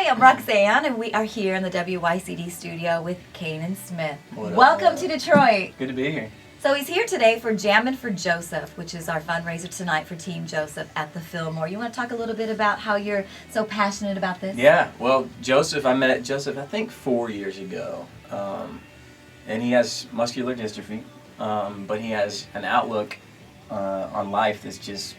I'm Roxanne, and we are here in the WYCD studio with Canaan Smith. Welcome to Detroit. Good to be here. So he's here today for Jammin for Joseph, which is our fundraiser tonight for Team Joseph at the Fillmore. You want to talk a little bit about how you're so passionate about this? Yeah, well, I met Joseph, I think 4 years ago, and he has muscular dystrophy, but he has an outlook on life that's just,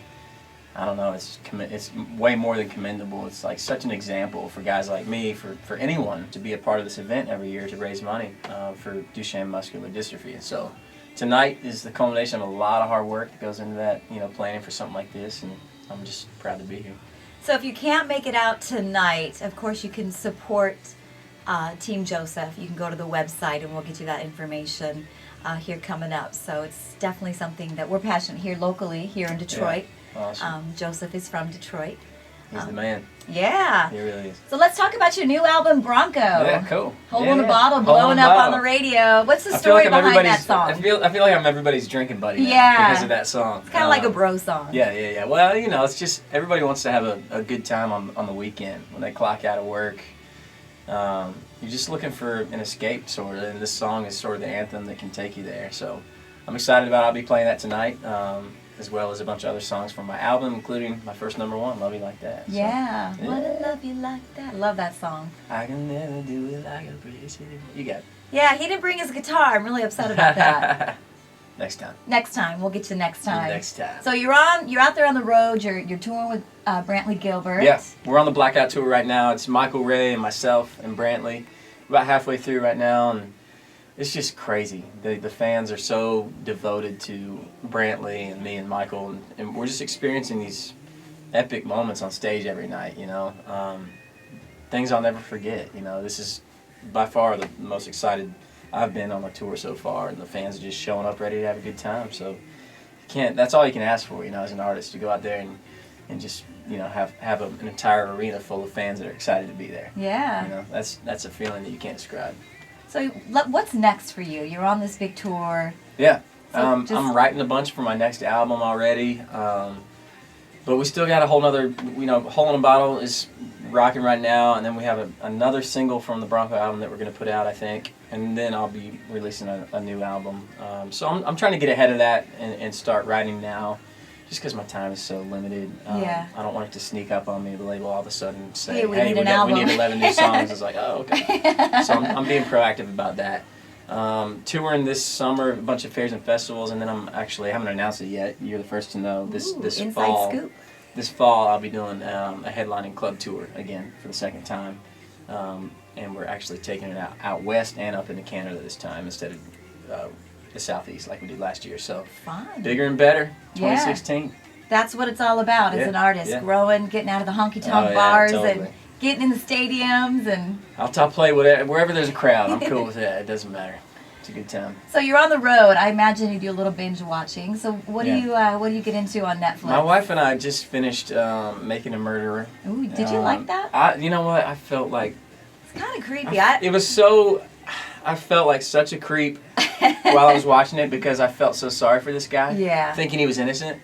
I don't know, it's way more than commendable. It's like such an example for guys like me, for anyone to be a part of this event every year to raise money for Duchenne Muscular Dystrophy. And so tonight is the culmination of a lot of hard work that goes into that, planning for something like this, and I'm just proud to be here. So if you can't make it out tonight, of course you can support Team Joseph. You can go to the website and we'll get you that information here coming up. So it's definitely something that we're passionate here locally, here in Detroit. Yeah. Awesome. Joseph is from Detroit. He's the man. Yeah. He really is. So let's talk about your new album, Bronco. Yeah, cool. Holding the bottle, blowing up on the radio. What's the story behind that song? I feel like I'm everybody's drinking buddy now because of that song. It's kind of like a bro song. Yeah. Well, it's just everybody wants to have a good time on the weekend when they clock out of work. You're just looking for an escape, sort of, and this song is sort of the anthem that can take you there. So I'm excited about it. I'll be playing that tonight. As well as a bunch of other songs from my album, including my first #1, Love You Like That. So, yeah. Wanna love you like that. Love that song. I can never do it like a pretty city. You got it. Yeah, he didn't bring his guitar. I'm really upset about that. Next time. Next time. We'll get you next time. Next time. So you're out there on the road. You're touring with Brantley Gilbert. Yeah, we're on the Blackout Tour right now. It's Michael Ray and myself and Brantley. About halfway through right now, and it's just crazy. The fans are so devoted to Brantley and me and Michael, and we're just experiencing these epic moments on stage every night, Things I'll never forget, This is by far the most excited I've been on a tour so far, and the fans are just showing up ready to have a good time. So that's all you can ask for, as an artist, to go out there and just, have an entire arena full of fans that are excited to be there. Yeah. That's a feeling that you can't describe. So what's next for you? You're on this big tour. Yeah, so I'm writing a bunch for my next album already, but we still got a whole nother, Hole in a Bottle is rocking right now, and then we have another single from the Bronco album that we're going to put out, I think, and then I'll be releasing a new album. So I'm trying to get ahead of that and start writing now, just because my time is so limited. Yeah. I don't want it to sneak up on me, the label all of a sudden say, hey, we need 11 new songs. It's like, oh, okay. So I'm being proactive about that. Touring this summer, a bunch of fairs and festivals, and then I haven't announced it yet. You're the first to know. This fall. Scoop. This fall I'll be doing a headlining club tour again for the second time. And we're actually taking it out west and up into Canada this time instead of the southeast like we did last year. So fun. Bigger and better, 2016. Yeah. That's what it's all about as an artist, growing, getting out of the honky-tonk yeah, bars totally. and getting in the stadiums. And I'll play wherever there's a crowd. I'm cool with that. It doesn't matter. It's a good time. So you're on the road. I imagine you do a little binge watching. So what do you get into on Netflix? My wife and I just finished Making a Murderer. Ooh, did you like that? You know what? I felt like it's kind of creepy. It was so. I felt like such a creep while I was watching it because I felt so sorry for this guy. Yeah. Thinking he was innocent.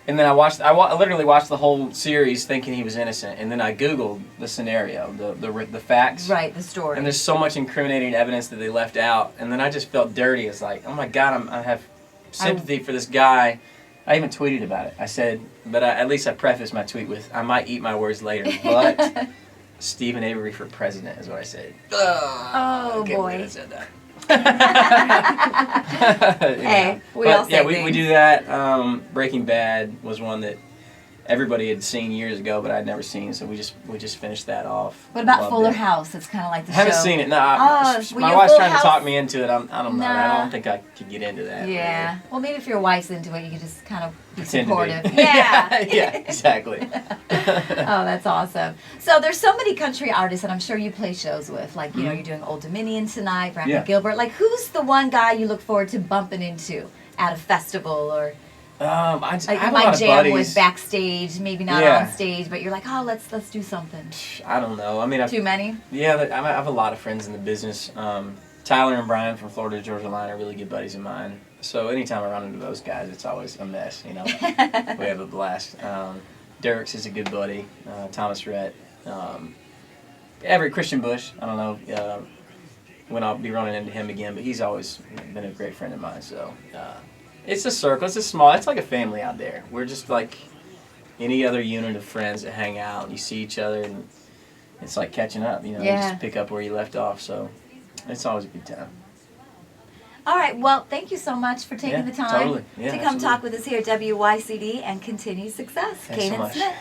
And then I literally watched the whole series thinking he was innocent, and then I Googled the scenario, the facts. Right, the story. And there's so much incriminating evidence that they left out, and then I just felt dirty. It's like, oh my God, I have sympathy for this guy. I even tweeted about it. I said, but at least I prefaced my tweet with, I might eat my words later, but Stephen Avery for president is what I said. Oh, I boy. I said that. Hey, we do that. Breaking Bad was one that everybody had seen years ago, but I'd never seen, so we just finished that off. What about Fuller House? It's kind of like the show. I haven't seen it. No, my wife's trying to talk me into it. I don't know. I don't think I could get into that. Yeah. Really. Well, maybe if your wife's into it, you could just kind of be Pretend supportive. to be. Yeah. Yeah, exactly. Oh, that's awesome. So there's so many country artists that I'm sure you play shows with. Like, you're doing Old Dominion tonight, Brantley Gilbert. Like, who's the one guy you look forward to bumping into at a festival or... I you have might a lot of jam buddies. with backstage, maybe not on stage, but you're like, oh, let's do something. I don't know. I mean, too many? Yeah, I have a lot of friends in the business. Tyler and Brian from Florida Georgia Line are really good buddies of mine. So anytime I run into those guys, it's always a mess. We have a blast. Derek's is a good buddy. Thomas Rhett. Everett Christian Bush. I don't know when I'll be running into him again, but he's always been a great friend of mine. So it's a circle. It's a small. It's like a family out there. We're just like any other unit of friends that hang out and you see each other, and it's like catching up. You know, you just pick up where you left off. So it's always a good time. All right. Well, thank you so much for taking the time totally. to come talk with us here at WYCD, and continued success. Thanks so Canaan much. Smith.